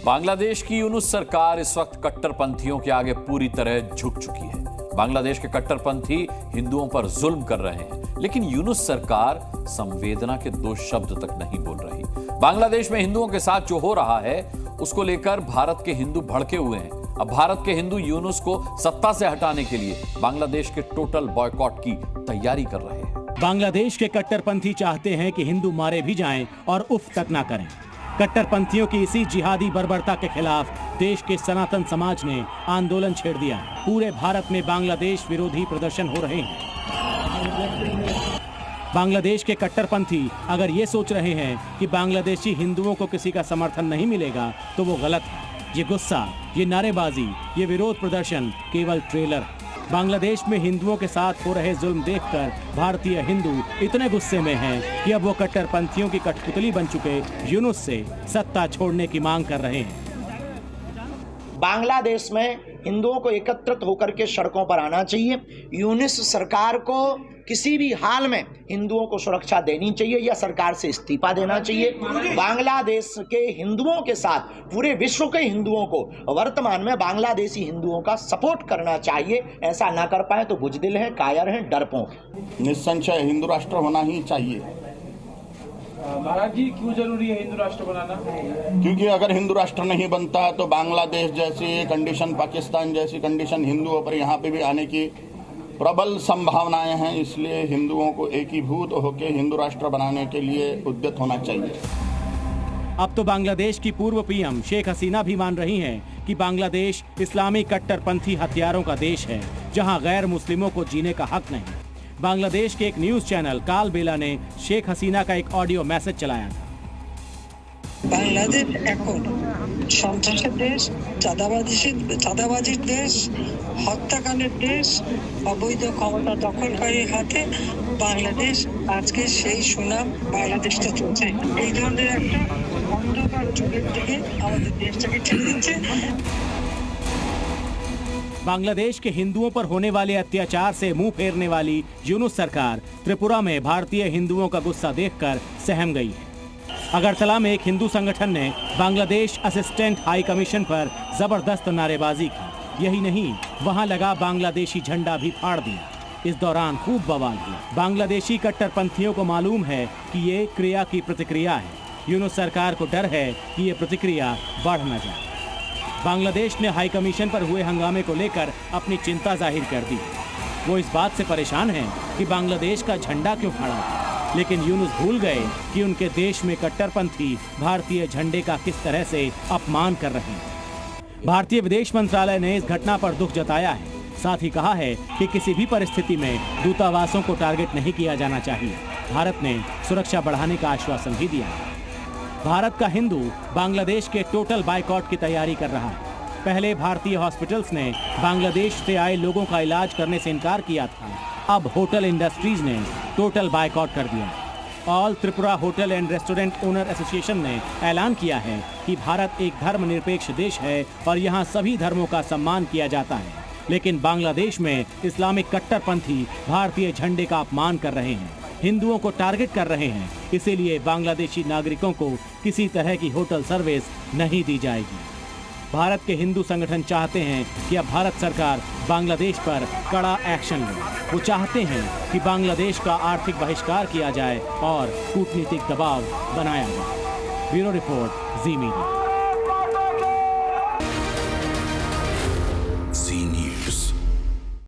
बांग्लादेश की यूनुस सरकार इस वक्त कट्टरपंथियों के आगे पूरी तरह झुक चुकी है। बांग्लादेश के कट्टरपंथी हिंदुओं पर जुल्म कर रहे हैं, लेकिन यूनुस सरकार संवेदना के दो शब्द तक नहीं बोल रही। बांग्लादेश में हिंदुओं के साथ जो हो रहा है उसको लेकर भारत के हिंदू भड़के हुए हैं। अब भारत के हिंदू यूनुस को सत्ता से हटाने के लिए बांग्लादेश के टोटल बॉयकॉट की तैयारी कर रहे हैं। बांग्लादेश के कट्टरपंथी चाहते हैं कि हिंदू मारे भी जाएं और उफ तक ना करें। कट्टरपंथियों की इसी जिहादी बर्बरता के खिलाफ देश के सनातन समाज ने आंदोलन छेड़ दिया। पूरे भारत में बांग्लादेश विरोधी प्रदर्शन हो रहे हैं। बांग्लादेश के कट्टरपंथी अगर ये सोच रहे हैं कि बांग्लादेशी हिंदुओं को किसी का समर्थन नहीं मिलेगा तो वो गलत है। ये गुस्सा, ये नारेबाजी, ये विरोध प्रदर्शन केवल ट्रेलर है। बांग्लादेश में हिंदुओं के साथ हो रहे जुल्म देखकर भारतीय हिंदू इतने गुस्से में हैं कि अब वो कट्टरपंथियों की कठपुतली बन चुके यूनुस से सत्ता छोड़ने की मांग कर रहे हैं। बांग्लादेश में हिंदुओं को एकत्रित होकर के सड़कों पर आना चाहिए। यूनुस सरकार को किसी भी हाल में हिंदुओं को सुरक्षा देनी चाहिए या सरकार से इस्तीफा देना चाहिए। बांग्लादेश के हिंदुओं के साथ पूरे विश्व के हिंदुओं को वर्तमान में बांग्लादेशी हिंदुओं का सपोर्ट करना चाहिए। ऐसा ना कर पाए तो बुजदिल हैं, कायर हैं, डरपोक। निस्संशय हिंदू राष्ट्र होना ही चाहिए। महाराज जी, क्यों जरूरी है हिंदू राष्ट्र बनाना? क्योंकि अगर हिंदू राष्ट्र नहीं बनता तो बांग्लादेश जैसी कंडीशन, पाकिस्तान जैसी कंडीशन हिंदुओं पर यहाँ पे भी आने की प्रबल संभावनाएं हैं। इसलिए हिंदुओं को एकीभूत होकर हिंदू राष्ट्र बनाने के लिए उद्यत होना चाहिए। अब तो बांग्लादेश की पूर्व पीएम शेख हसीना भी मान रही हैं कि बांग्लादेश इस्लामी कट्टरपंथी हथियारों का देश है, जहां गैर मुस्लिमों को जीने का हक नहीं। बांग्लादेश के एक न्यूज चैनल काल बेला ने शेख हसीना का एक ऑडियो मैसेज चलाया था। বাংলাদেশ এখন সন্ত্রাসের দেশ, চাঁদাবাজির দেশ, হত্যাকাণ্ডের দেশ, অবৈধ ক্ষমতা দখলকারীর হাতে বাংলাদেশ আজকে সেই সুনাম বাংলাদেশটা চলছে। এই ধরনের একটা অন্ধকার যুগের দিকে আমাদের দেশটাকে ঠেলে দিচ্ছে। बांग्लादेश के हिंदुओं पर होने वाले अत्याचार से मुंह फेरने वाली यूनुस सरकार त्रिपुरा में भारतीय हिंदुओं का गुस्सा देखकर सहम गई है। अगरतला में एक हिंदू संगठन ने बांग्लादेश असिस्टेंट हाई कमीशन पर जबरदस्त नारेबाजी की। यही नहीं, वहां लगा बांग्लादेशी झंडा भी फाड़ दिया। इस दौरान खूब बवाल हुआ। बांग्लादेशी कट्टरपंथियों को मालूम है कि ये क्रिया की प्रतिक्रिया है। यूनुस सरकार को डर है कि ये प्रतिक्रिया बढ़ न जाए। बांग्लादेश ने हाई कमीशन पर हुए हंगामे को लेकर अपनी चिंता जाहिर कर दी। वो इस बात से परेशान हैं कि बांग्लादेश का झंडा क्यों फाड़ा गया, लेकिन यूनुस भूल गए कि उनके देश में कट्टरपंथी भारतीय झंडे का किस तरह से अपमान कर रहे हैं। भारतीय विदेश मंत्रालय ने इस घटना पर दुख जताया है। साथ ही कहा है कि किसी भी परिस्थिति में दूतावासों को टारगेट नहीं किया जाना चाहिए। भारत ने सुरक्षा बढ़ाने का आश्वासन भी दिया है। भारत का हिंदू बांग्लादेश के टोटल बायकॉट की तैयारी कर रहा है। पहले भारतीय हॉस्पिटल्स ने बांग्लादेश से आए लोगों का इलाज करने से इनकार किया था। अब होटल इंडस्ट्रीज ने टोटल बायकॉट कर दिया। All Tripura hotel and restaurant owner association ने ऐलान किया है कि भारत एक धर्मनिरपेक्ष देश है और यहाँ सभी धर्मों का सम्मान किया जाता है, लेकिन बांग्लादेश में इस्लामिक कट्टरपंथी भारतीय झंडे का अपमान कर रहे हैं, हिंदुओं को टारगेट कर रहे हैं। इसीलिए बांग्लादेशी नागरिकों को किसी तरह की होटल सर्विस नहीं दी जाएगी। भारत के हिंदू संगठन चाहते हैं कि अब भारत सरकार बांग्लादेश पर कड़ा एक्शन ले। वो चाहते हैं कि बांग्लादेश का आर्थिक बहिष्कार किया जाए और कूटनीतिक दबाव बनाया जाए। ब्यूरो रिपोर्ट, जी मीडिया। जी न्यूज़।